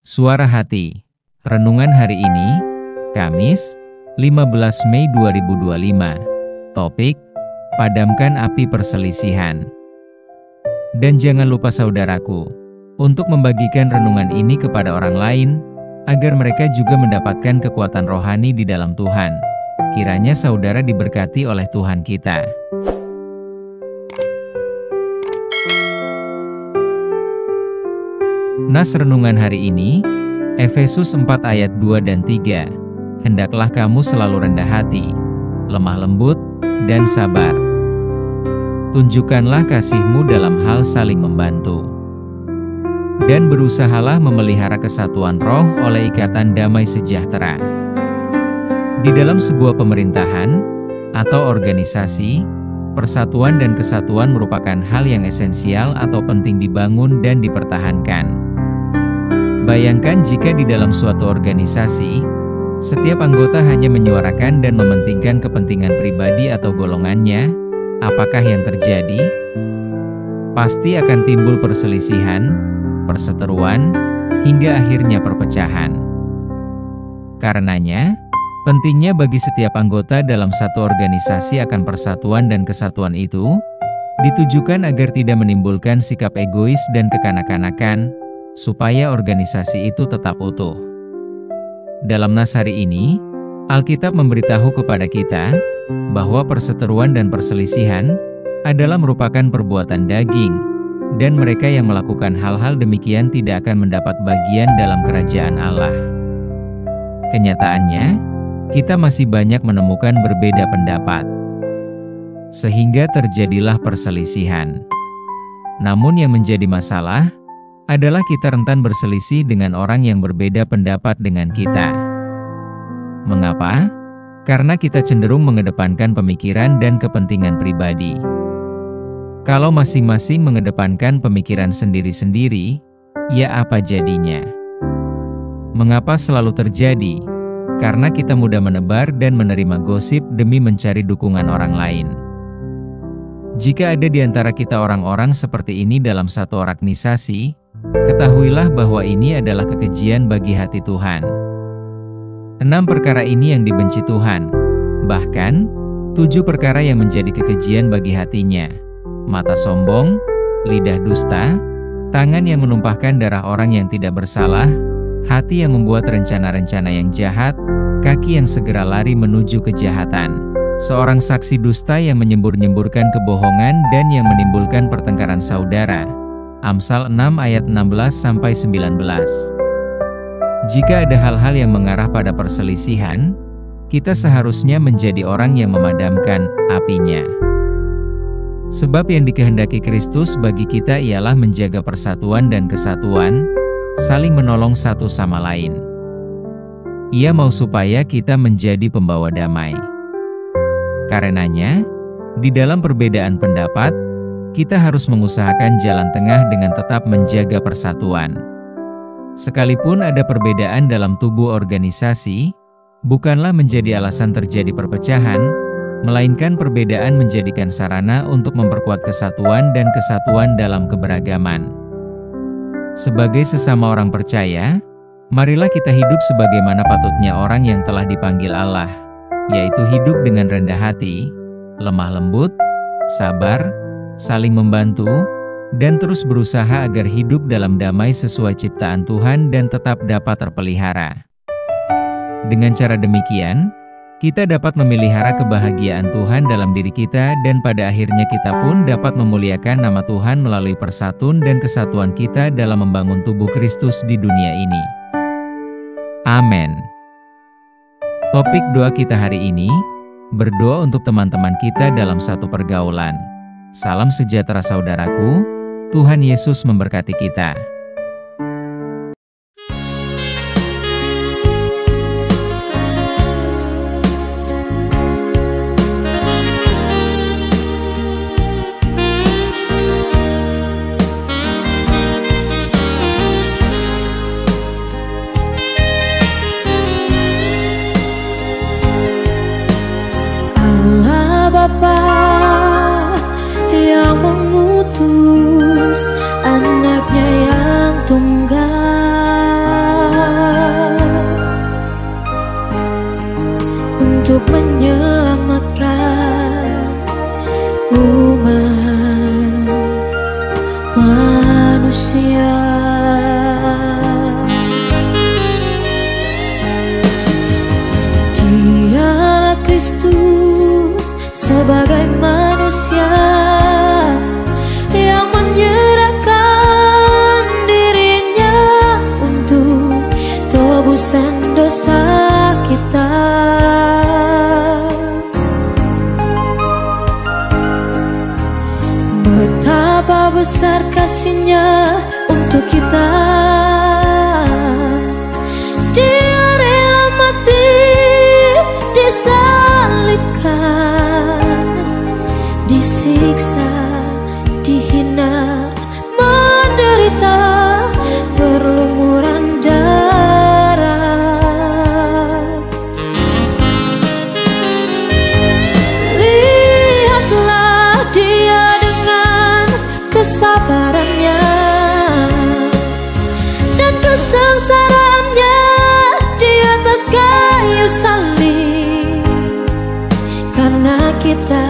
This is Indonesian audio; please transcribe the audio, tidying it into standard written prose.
Suara Hati. Renungan hari ini, Kamis, 15 Mei 2025. Topik, Padamkan Api Perselisihan. Dan jangan lupa saudaraku, untuk membagikan renungan ini kepada orang lain, agar mereka juga mendapatkan kekuatan rohani di dalam Tuhan. Kiranya saudara diberkati oleh Tuhan kita. Nas renungan hari ini, Efesus 4 ayat 2 dan 3. Hendaklah kamu selalu rendah hati, lemah lembut, dan sabar. Tunjukkanlah kasihmu dalam hal saling membantu. Dan berusahalah memelihara kesatuan roh oleh ikatan damai sejahtera. Di dalam sebuah pemerintahan atau organisasi, persatuan dan kesatuan merupakan hal yang esensial atau penting dibangun dan dipertahankan. Bayangkan jika di dalam suatu organisasi, setiap anggota hanya menyuarakan dan mementingkan kepentingan pribadi atau golongannya, apakah yang terjadi? Pasti akan timbul perselisihan, perseteruan, hingga akhirnya perpecahan. Karenanya, pentingnya bagi setiap anggota dalam satu organisasi akan persatuan dan kesatuan itu, ditujukan agar tidak menimbulkan sikap egois dan kekanak-kanakan, supaya organisasi itu tetap utuh. Dalam nas hari ini, Alkitab memberitahu kepada kita bahwa perseteruan dan perselisihan adalah merupakan perbuatan daging, dan mereka yang melakukan hal-hal demikian tidak akan mendapat bagian dalam kerajaan Allah. Kenyataannya, kita masih banyak menemukan berbeda pendapat, sehingga terjadilah perselisihan. Namun yang menjadi masalah adalah kita rentan berselisih dengan orang yang berbeda pendapat dengan kita. Mengapa? Karena kita cenderung mengedepankan pemikiran dan kepentingan pribadi. Kalau masing-masing mengedepankan pemikiran sendiri-sendiri, ya apa jadinya? Mengapa selalu terjadi? Karena kita mudah menebar dan menerima gosip demi mencari dukungan orang lain. Jika ada di antara kita orang-orang seperti ini dalam satu organisasi, ketahuilah bahwa ini adalah kekejian bagi hati Tuhan. 6 perkara ini yang dibenci Tuhan. Bahkan, 7 perkara yang menjadi kekejian bagi hatinya. Mata sombong, lidah dusta, tangan yang menumpahkan darah orang yang tidak bersalah, hati yang membuat rencana-rencana yang jahat, kaki yang segera lari menuju kejahatan, seorang saksi dusta yang menyembur-nyemburkan kebohongan dan yang menimbulkan pertengkaran saudara. Amsal 6 ayat 16-19. Jika ada hal-hal yang mengarah pada perselisihan, kita seharusnya menjadi orang yang memadamkan apinya. Sebab yang dikehendaki Kristus bagi kita ialah menjaga persatuan dan kesatuan, saling menolong satu sama lain. Ia mau supaya kita menjadi pembawa damai. Karenanya, di dalam perbedaan pendapat, kita harus mengusahakan jalan tengah dengan tetap menjaga persatuan. Sekalipun ada perbedaan dalam tubuh organisasi, bukanlah menjadi alasan terjadi perpecahan, melainkan perbedaan menjadikan sarana untuk memperkuat kesatuan dan kesatuan dalam keberagaman. Sebagai sesama orang percaya, marilah kita hidup sebagaimana patutnya orang yang telah dipanggil Allah, yaitu hidup dengan rendah hati, lemah lembut, sabar, saling membantu, dan terus berusaha agar hidup dalam damai sesuai ciptaan Tuhan dan tetap dapat terpelihara. Dengan cara demikian, kita dapat memelihara kebahagiaan Tuhan dalam diri kita dan pada akhirnya kita pun dapat memuliakan nama Tuhan melalui persatuan dan kesatuan kita dalam membangun tubuh Kristus di dunia ini. Amin. Topik doa kita hari ini, berdoa untuk teman-teman kita dalam satu pergaulan. Salam sejahtera saudaraku, Tuhan Yesus memberkati kita. Allah Bapa yang mengutus anaknya yang tunggal tebusan dosa kita. Betapa besar kasih-Nya untuk kita. Dia rela mati, disalibkan, disiksa, dihina, menderita, berlumuran darah. Lihatlah Dia dengan kesabarannya dan kesengsaraannya di atas kayu salib, karena kita